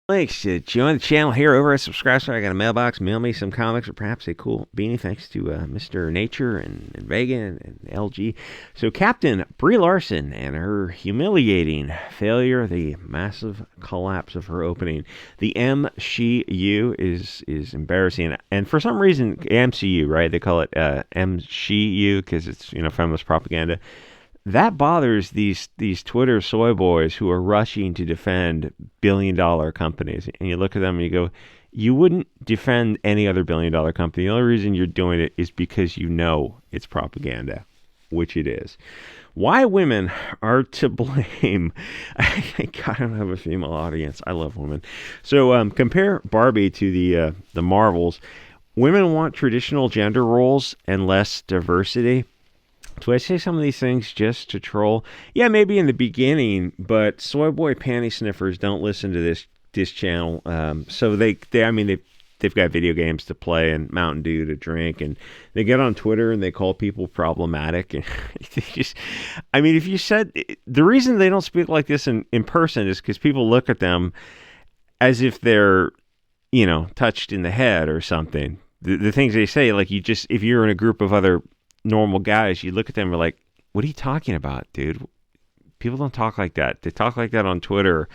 Thanks to join the channel here over at Subscribe. So I got a mailbox. Mail me some comics or perhaps a cool beanie. Thanks to Mr. Nature and Vega and LG. So Captain Brie Larson and her humiliating failure, the massive collapse of her opening. The MCU is embarrassing. And for some reason, MCU, right? They call it MCU because it's, feminist propaganda. That bothers these Twitter soy boys who are rushing to defend billion-dollar companies. And you look at them and you go, you wouldn't defend any other billion-dollar company. The only reason you're doing it is because you know it's propaganda, which it is. Why women are to blame. God, I don't have a female audience. I love women. So compare Barbie to the Marvels. Women want traditional gender roles and less diversity. Do I say some of these things just to troll? Yeah, maybe in the beginning, but soy boy panty sniffers don't listen to this channel. So they've got video games to play and Mountain Dew to drink, and they get on Twitter and they call people problematic. And they just, if you said the reason they don't speak like this in person is because people look at them as if they're, touched in the head or something. The things they say, like if you're in a group of other normal guys, you look at them and are like, what are you talking about, dude? People don't talk like that. They talk like that on Twitter.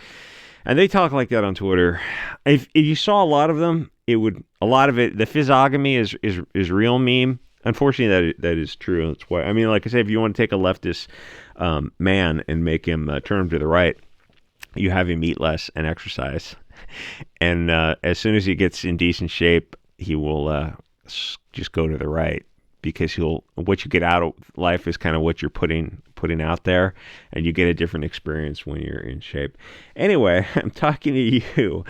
And they talk like that on Twitter. If you saw a lot of them, the physiognomy is real meme. Unfortunately, that is true. That's why, like I say, if you want to take a leftist man and make him turn him to the right, you have him eat less and exercise. And as soon as he gets in decent shape, he will just go to the right. Because what you get out of life is kind of what you're putting out there, and you get a different experience when you're in shape. Anyway, I'm talking to you,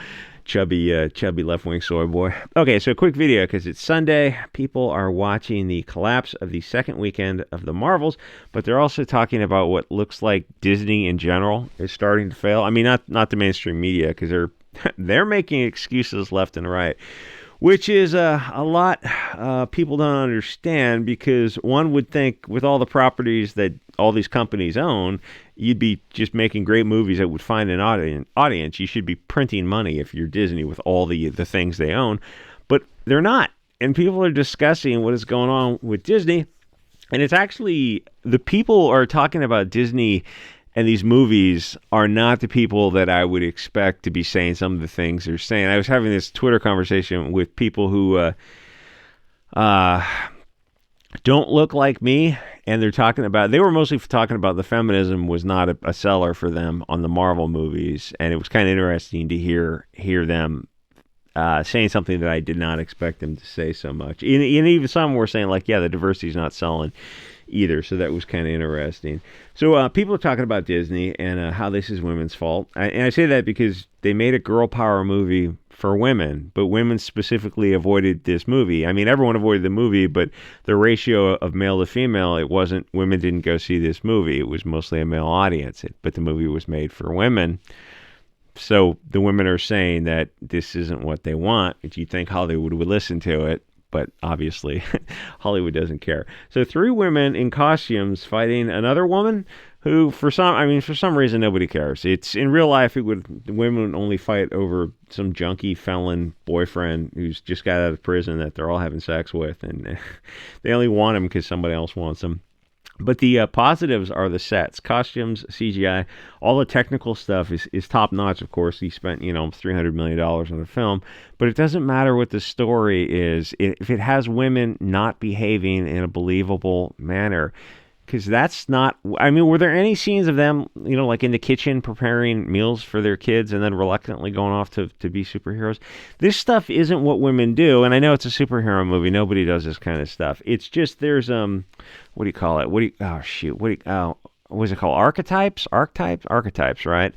chubby left-wing soy boy. Okay, so a quick video because it's Sunday. People are watching the collapse of the second weekend of the Marvels, but they're also talking about what looks like Disney in general is starting to fail. Not the mainstream media, because they're making excuses left and right. Which is a lot people don't understand, because one would think with all the properties that all these companies own, you'd be just making great movies that would find an audience. You should be printing money if you're Disney with all the things they own. But they're not. And people are discussing what is going on with Disney. And it's actually, the people are talking about Disney and these movies are not the people that I would expect to be saying some of the things they're saying. I was having this Twitter conversation with people who don't look like me, and they were mostly talking about the feminism was not a seller for them on the Marvel movies, and it was kind of interesting to hear them saying something that I did not expect them to say so much. And even some were saying, like, yeah, the diversity is not selling either, so that was kind of interesting. So people are talking about Disney and how this is women's fault. And I say that because they made a girl power movie for women, but women specifically avoided this movie. Everyone avoided the movie, but the ratio of male to female, women didn't go see this movie. It was mostly a male audience, but the movie was made for women. So the women are saying that this isn't what they want. If you think Hollywood would listen to it, but obviously Hollywood doesn't care. So 3 women in costumes fighting another woman who, for some reason, nobody cares. It's in real life, women would only fight over some junkie felon boyfriend who's just got out of prison that they're all having sex with, and they only want him because somebody else wants him. But the positives are the sets, costumes, CGI, all the technical stuff is top notch. Of course, he spent $300 million on a film, but it doesn't matter what the story is if it has women not behaving in a believable manner. Because that's not, were there any scenes of them, like in the kitchen preparing meals for their kids and then reluctantly going off to be superheroes? This stuff isn't what women do. And I know it's a superhero movie. Nobody does this kind of stuff. It's just, there's, what do you call it? What was it called? Archetypes, right?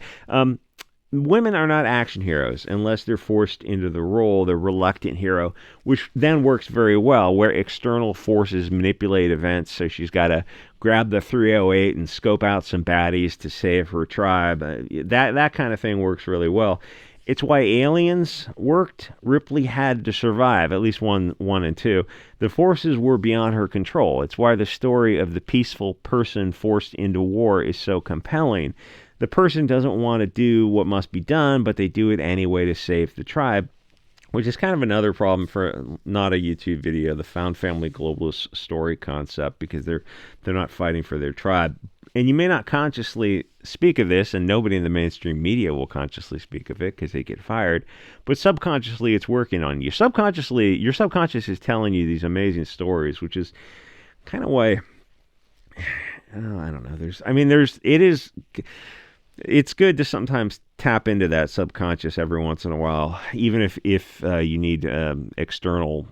Women are not action heroes unless they're forced into the role, the reluctant hero, which then works very well, where external forces manipulate events. So she's got to grab the 308 and scope out some baddies to save her tribe. That kind of thing works really well. It's why Aliens worked. Ripley had to survive, at least one and two. The forces were beyond her control. It's why the story of the peaceful person forced into war is so compelling. the person doesn't want to do what must be done, but they do it anyway to save the tribe, which is kind of another problem for not a YouTube video, the found family globalist story concept, because they're not fighting for their tribe. And you may not consciously speak of this, and nobody in the mainstream media will consciously speak of it because they get fired, but subconsciously it's working on you. Subconsciously, your subconscious is telling you these amazing stories, which is kind of why, I don't know, it's good to sometimes tap into that subconscious every once in a while, even if you need external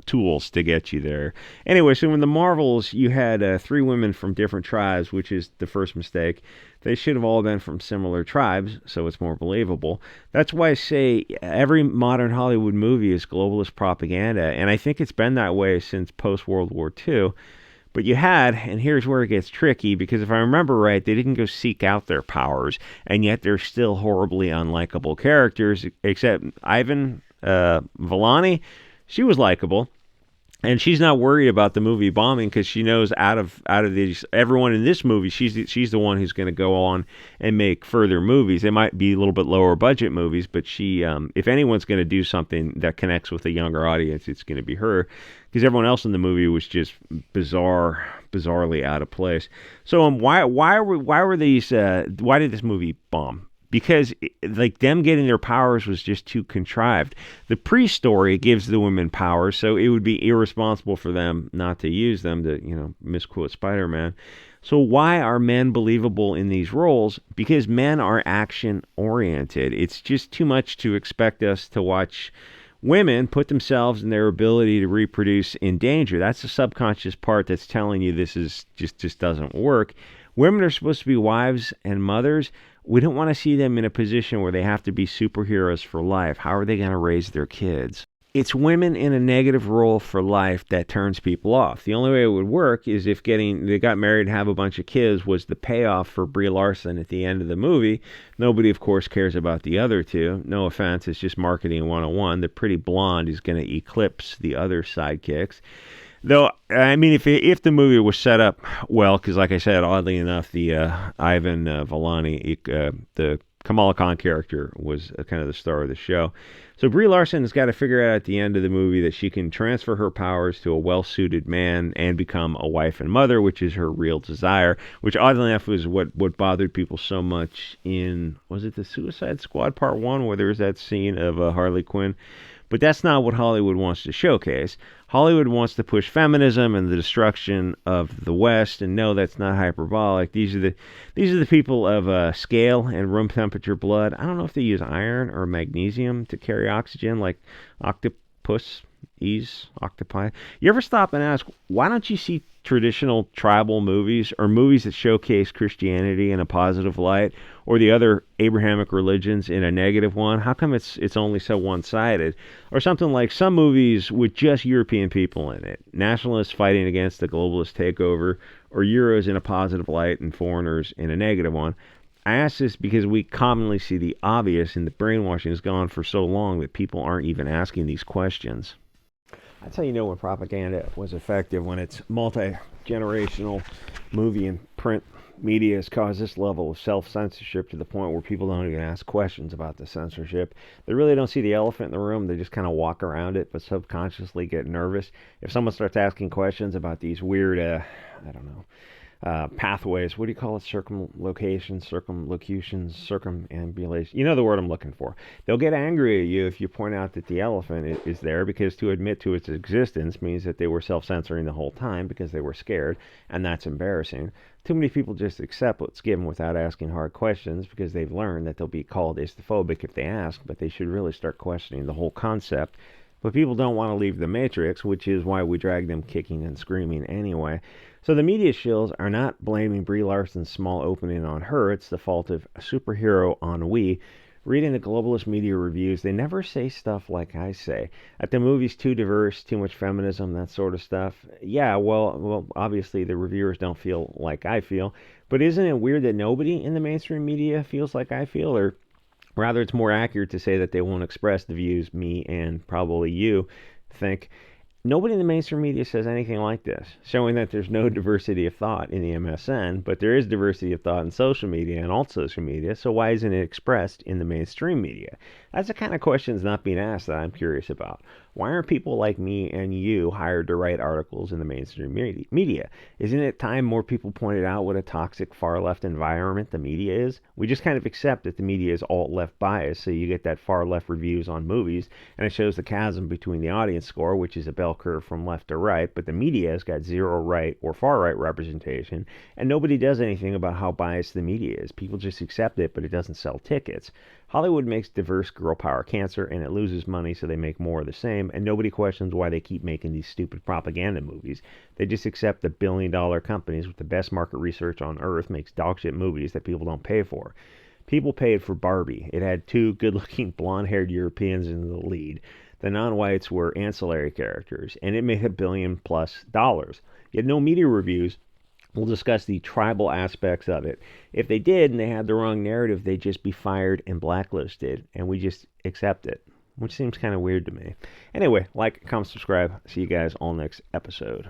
tools to get you there. Anyway, so in the Marvels, you had 3 women from different tribes, which is the first mistake. They should have all been from similar tribes, so it's more believable. That's why I say every modern Hollywood movie is globalist propaganda, and I think it's been that way since post-World War II. But you had, and here's where it gets tricky, because if I remember right, they didn't go seek out their powers, and yet they're still horribly unlikable characters, except Ivan Vellani. She was likable, and she's not worried about the movie bombing because she knows out of these everyone in this movie, she's the one who's going to go on and make further movies. They might be a little bit lower budget movies, but she, if anyone's going to do something that connects with a younger audience, it's going to be her, because everyone else in the movie was just bizarrely out of place. So why did this movie bomb? Because like them getting their powers was just too contrived. The pre-story gives the women powers, so it would be irresponsible for them not to use them, to misquote Spider-Man. So why are men believable in these roles? Because men are action oriented. It's just too much to expect us to watch women put themselves and their ability to reproduce in danger. That's the subconscious part that's telling you this is just doesn't work. Women are supposed to be wives and mothers. We don't want to see them in a position where they have to be superheroes for life. How are they going to raise their kids? It's women in a negative role for life that turns people off. The only way it would work is if they got married and have a bunch of kids was the payoff for Brie Larson at the end of the movie. Nobody, of course, cares about the other two. No offense, it's just marketing 101. The pretty blonde is going to eclipse the other sidekicks. Though, I mean, if the movie was set up well, because like I said, oddly enough, the Ivan Vellani, the Kamala Khan character was kind of the star of the show. So Brie Larson has got to figure out at the end of the movie that she can transfer her powers to a well-suited man and become a wife and mother, which is her real desire, which oddly enough was what bothered people so much in, was it the Suicide Squad Part 1, where there was that scene of Harley Quinn? But that's not what Hollywood wants to showcase. Hollywood wants to push feminism and the destruction of the West, and no, that's not hyperbolic. These are the people of scale and room temperature blood. I don't know if they use iron or magnesium to carry oxygen, like octopus, octopi. You ever stop and ask, why don't you see traditional tribal movies or movies that showcase Christianity in a positive light, or the other Abrahamic religions in a negative one? How come it's only so one-sided? Or something like some movies with just European people in it, nationalists fighting against the globalist takeover, or Euros in a positive light and foreigners in a negative one. I ask this because we commonly see the obvious, and the brainwashing has gone for so long that people aren't even asking these questions. That's how you know when propaganda was effective, when it's multi-generational movie and print media has caused this level of self-censorship to the point where people don't even ask questions about the censorship. They really don't see the elephant in the room. They just kind of walk around it, but subconsciously get nervous. If someone starts asking questions about these weird, pathways, what do you call it? Circumlocutions, circumambulation. You know the word I'm looking for. They'll get angry at you if you point out that the elephant is there, because to admit to its existence means that they were self-censoring the whole time because they were scared, and that's embarrassing. Too many people just accept what's given without asking hard questions because they've learned that they'll be called istophobic if they ask, but they should really start questioning the whole concept. But people don't want to leave the matrix, which is why we drag them kicking and screaming anyway. So the media shills are not blaming Brie Larson's small opening on her. It's the fault of superhero ennui. Reading the globalist media reviews, they never say stuff like I say. That the movie's too diverse, too much feminism, that sort of stuff. Yeah, well, obviously the reviewers don't feel like I feel. But isn't it weird that nobody in the mainstream media feels like I feel? Or rather, it's more accurate to say that they won't express the views me and probably you think. Nobody in the mainstream media says anything like this, showing that there's no diversity of thought in the MSN, but there is diversity of thought in social media and alt social media, so why isn't it expressed in the mainstream media? That's the kind of questions not being asked that I'm curious about. Why aren't people like me and you hired to write articles in the mainstream media? Isn't it time more people pointed out what a toxic far left environment the media is? We just kind of accept that the media is alt left bias, so you get that far left reviews on movies, and it shows the chasm between the audience score, which is a bell curve from left to right, but the media has got zero right or far right representation, and nobody does anything about how biased the media is. People just accept it, but it doesn't sell tickets. Hollywood makes diverse girl power cancer, and it loses money, so they make more of the same, and nobody questions why they keep making these stupid propaganda movies. They just accept that billion-dollar companies with the best market research on earth makes dogshit movies that people don't pay for. People paid for Barbie. It had two good-looking blonde-haired Europeans in the lead. The non-whites were ancillary characters, and it made $1 billion plus. Yet no media reviews will discuss the tribal aspects of it. If they did and they had the wrong narrative, they'd just be fired and blacklisted, and we just accept it, which seems kind of weird to me. Anyway, like, comment, subscribe. See you guys all next episode.